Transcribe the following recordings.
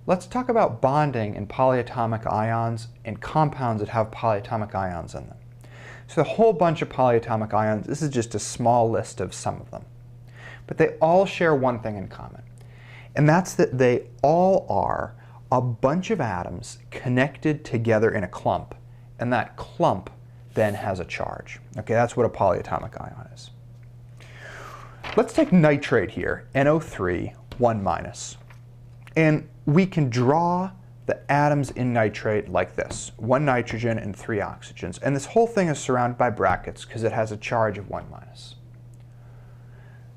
Let's talk about bonding in polyatomic ions and compounds that have polyatomic ions in them. So a whole bunch of polyatomic ions, this is just a small list of some of them. But they all share one thing in common, and that's that they all are a bunch of atoms connected together in a clump, and that clump then has a charge. Okay, that's what a polyatomic ion is. Let's take nitrate here, NO3, 1-. And we can draw the atoms in nitrate like this, 1 nitrogen and 3 oxygens. And this whole thing is surrounded by brackets because it has a charge of 1-.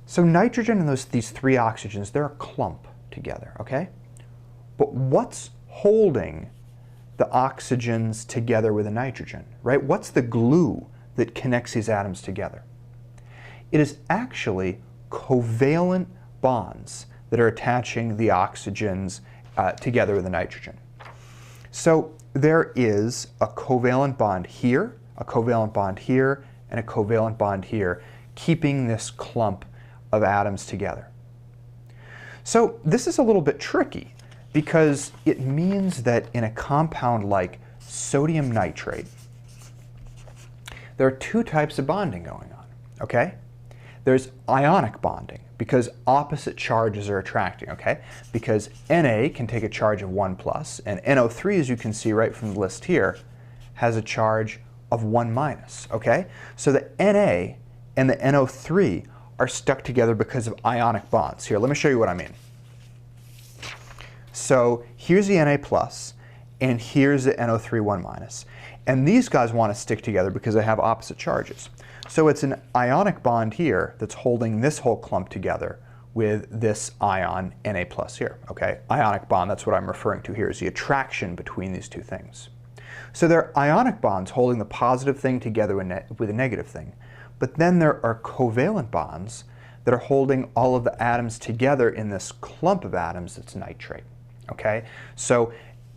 So nitrogen and these 3 oxygens, they're a clump together, okay? But what's holding the oxygens together with a nitrogen, right? What's the glue that connects these atoms together? It is actually covalent bonds that are attaching the oxygens together with the nitrogen. So there is a covalent bond here, a covalent bond here, and a covalent bond here, keeping this clump of atoms together. So this is a little bit tricky because it means that in a compound like sodium nitrate, there are 2 types of bonding going on, okay? There's ionic bonding, because opposite charges are attracting, okay? Because Na can take a charge of 1+, and NO3, as you can see right from the list here, has a charge of 1-, okay? So the Na and the NO3 are stuck together because of ionic bonds. Here, let me show you what I mean. So here's the Na+, and here's the NO3 1-, and these guys want to stick together because they have opposite charges. So it's an ionic bond here that's holding this whole clump together with this ion Na+ here, okay? Ionic bond, that's what I'm referring to here, is the attraction between these 2 things. So there are ionic bonds holding the positive thing together with a negative thing, but then there are covalent bonds that are holding all of the atoms together in this clump of atoms that's nitrate, okay? So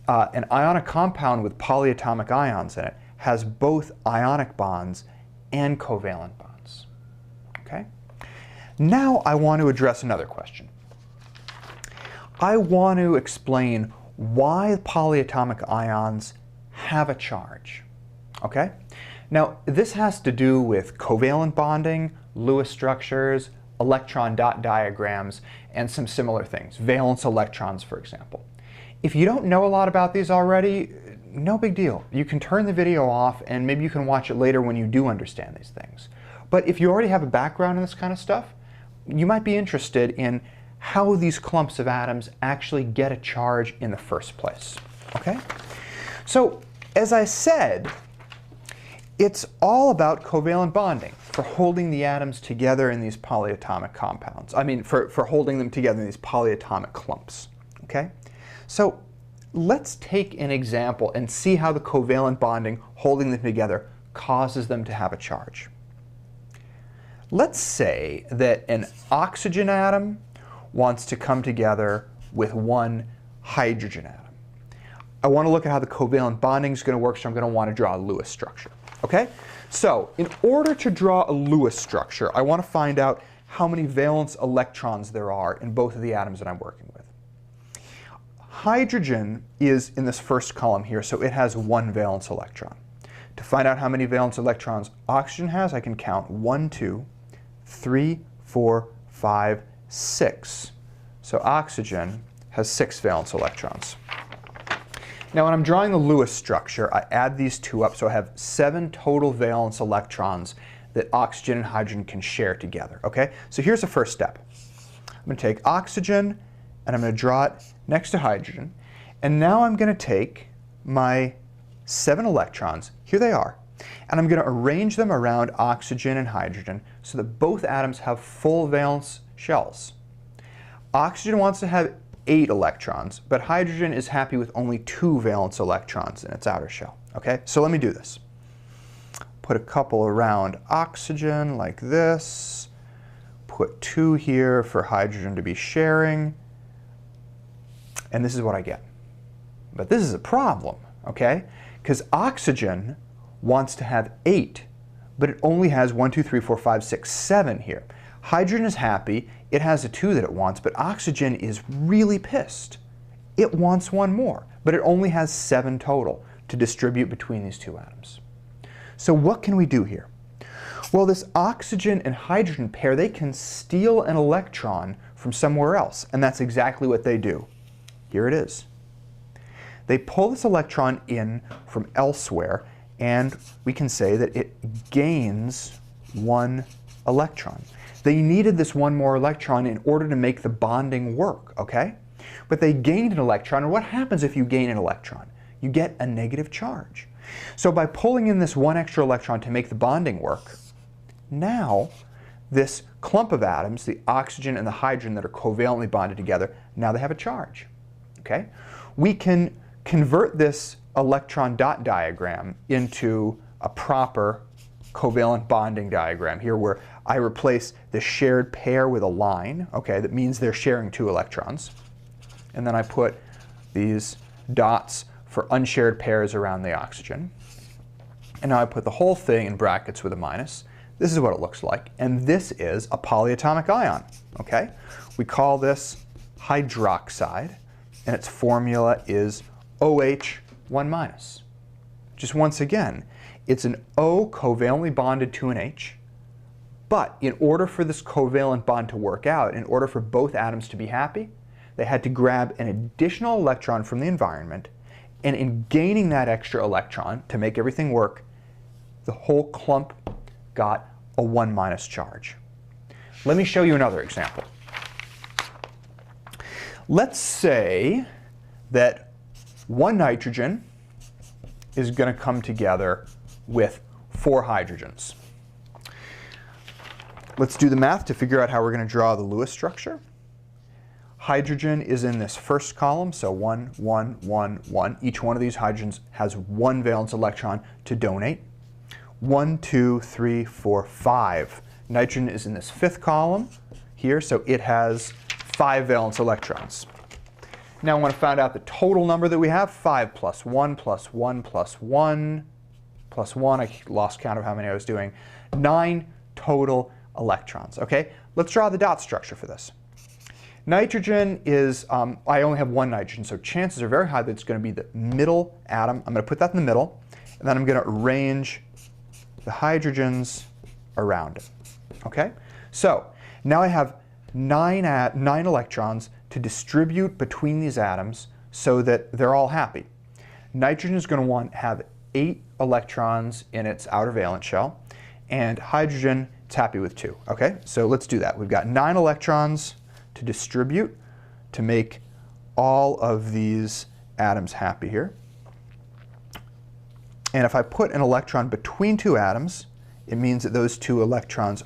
an ionic compound with polyatomic ions in it has both ionic bonds and covalent bonds, okay? Now I want to address another question. I want to explain why polyatomic ions have a charge, okay? Now this has to do with covalent bonding, Lewis structures, electron dot diagrams, and some similar things, valence electrons, for example. If you don't know a lot about these already, no big deal. You can turn the video off and maybe you can watch it later when you do understand these things. But if you already have a background in this kind of stuff, you might be interested in how these clumps of atoms actually get a charge in the first place, okay? So, as I said, it's all about covalent bonding, for holding the atoms together in these polyatomic compounds. I mean, for holding them together in these polyatomic clumps, okay? So let's take an example and see how the covalent bonding, holding them together, causes them to have a charge. Let's say that an oxygen atom wants to come together with 1 hydrogen atom. I want to look at how the covalent bonding is going to work, so I'm going to want to draw a Lewis structure. Okay? So, in order to draw a Lewis structure, I want to find out how many valence electrons there are in both of the atoms that I'm working with. Hydrogen is in this first column here, so it has 1 valence electron. To find out how many valence electrons oxygen has, I can count 1, 2, 3, 4, 5, 6. So oxygen has 6 valence electrons. Now when I'm drawing the Lewis structure, I add these 2 up, so I have 7 total valence electrons that oxygen and hydrogen can share together, okay? So here's the first step. I'm going to take oxygen, and I'm going to draw it next to hydrogen, and now I'm going to take my 7 electrons, here they are, and I'm going to arrange them around oxygen and hydrogen so that both atoms have full valence shells. Oxygen wants to have 8 electrons, but hydrogen is happy with only 2 valence electrons in its outer shell. Okay, so let me do this. Put a couple around oxygen like this, put 2 here for hydrogen to be sharing, and this is what I get. But this is a problem, okay? Because oxygen wants to have 8, but it only has 1, 2, 3, 4, 5, 6, 7 here. Hydrogen is happy, it has a 2 that it wants, but oxygen is really pissed. It wants one more, but it only has 7 total to distribute between these two atoms. So what can we do here? Well, this oxygen and hydrogen pair, they can steal an electron from somewhere else, and that's exactly what they do. Here it is. They pull this electron in from elsewhere, and we can say that it gains 1 electron. They needed this 1 more electron in order to make the bonding work, okay? But they gained an electron, and what happens if you gain an electron? You get a negative charge. So by pulling in this 1 extra electron to make the bonding work, now this clump of atoms, the oxygen and the hydrogen that are covalently bonded together, now they have a charge, okay? We can convert this electron dot diagram into a proper covalent bonding diagram here, where I replace the shared pair with a line, okay, that means they're sharing 2 electrons. And then I put these dots for unshared pairs around the oxygen. And now I put the whole thing in brackets with a minus. This is what it looks like. And this is a polyatomic ion, okay? We call this hydroxide, and its formula is OH1-. Just once again, it's an O covalently bonded to an H, but in order for this covalent bond to work out, in order for both atoms to be happy, they had to grab an additional electron from the environment, and in gaining that extra electron to make everything work, the whole clump got a 1- charge. Let me show you another example. Let's say that 1 nitrogen is going to come together with 4 hydrogens. Let's do the math to figure out how we're going to draw the Lewis structure. Hydrogen is in this first column, so 1, 1, 1, 1. Each one of these hydrogens has 1 valence electron to donate. 1, 2, 3, 4, 5. Nitrogen is in this 5th column here, so it has 5 valence electrons. Now I want to find out the total number that we have. 5 plus 1 plus 1 plus 1 plus 1. I lost count of how many I was doing. 9 total electrons. Okay, let's draw the dot structure for this. Nitrogen is, I only have 1 nitrogen, so chances are very high that it's going to be the middle atom. I'm going to put that in the middle, and then I'm going to arrange the hydrogens around it. Okay, so now I have 9 electrons to distribute between these atoms so that they're all happy. Nitrogen is going to have 8 electrons in its outer valence shell, and hydrogen, it's happy with 2. Okay, so let's do that. We've got 9 electrons to distribute to make all of these atoms happy here. And if I put an electron between 2 atoms, it means that those 2 atoms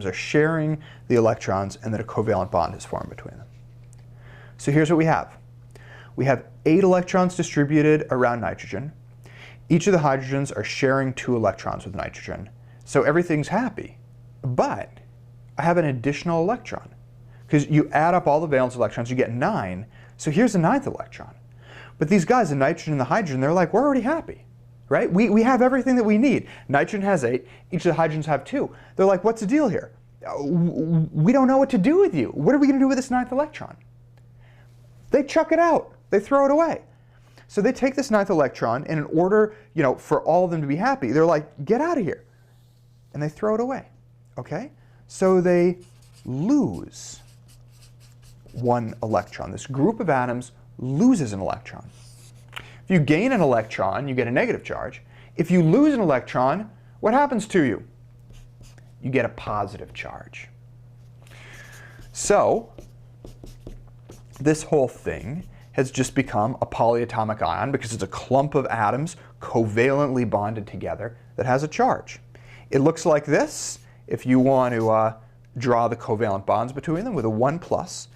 are sharing the electrons and that a covalent bond is formed between them. So here's what we have. We have 8 electrons distributed around nitrogen. Each of the hydrogens are sharing 2 electrons with nitrogen. So everything's happy. But I have an additional electron. Because you add up all the valence electrons, you get 9. So here's the 9th electron. But these guys, the nitrogen and the hydrogen, they're like, we're already happy, right? We have everything that we need. Nitrogen has 8, each of the hydrogens have 2. They're like, what's the deal here? We don't know what to do with you. What are we going to do with this 9th electron? They chuck it out. They throw it away. So they take this 9th electron, and in order, for all of them to be happy, they're like, get out of here. And they throw it away, okay? So they lose 1 electron. This group of atoms loses an electron. If you gain an electron, you get a negative charge. If you lose an electron, what happens to you? You get a positive charge. So this whole thing has just become a polyatomic ion because it's a clump of atoms covalently bonded together that has a charge. It looks like this if you want to draw the covalent bonds between them with a 1+,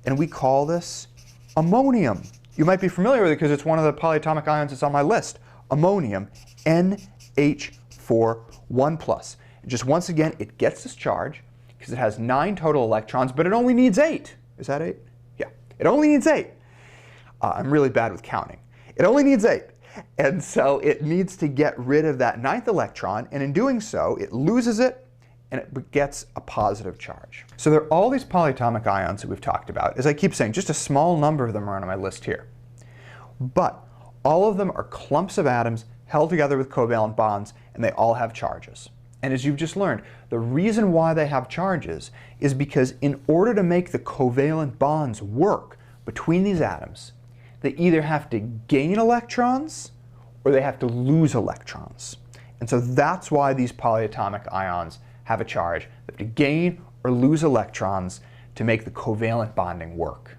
and we call this ammonium. You might be familiar with it because it's one of the polyatomic ions that's on my list. Ammonium, NH4 1+. Just once again, it gets this charge because it has 9 total electrons, but it only needs 8. Is that 8? Yeah, it only needs 8. I'm really bad with counting. It only needs 8. And so it needs to get rid of that 9th electron, and in doing so, it loses it, and it gets a positive charge. So there are all these polyatomic ions that we've talked about. As I keep saying, just a small number of them are on my list here. But all of them are clumps of atoms held together with covalent bonds, and they all have charges. And as you've just learned, the reason why they have charges is because in order to make the covalent bonds work between these atoms, they either have to gain electrons or they have to lose electrons. And so that's why these polyatomic ions have a charge. They have to gain or lose electrons to make the covalent bonding work.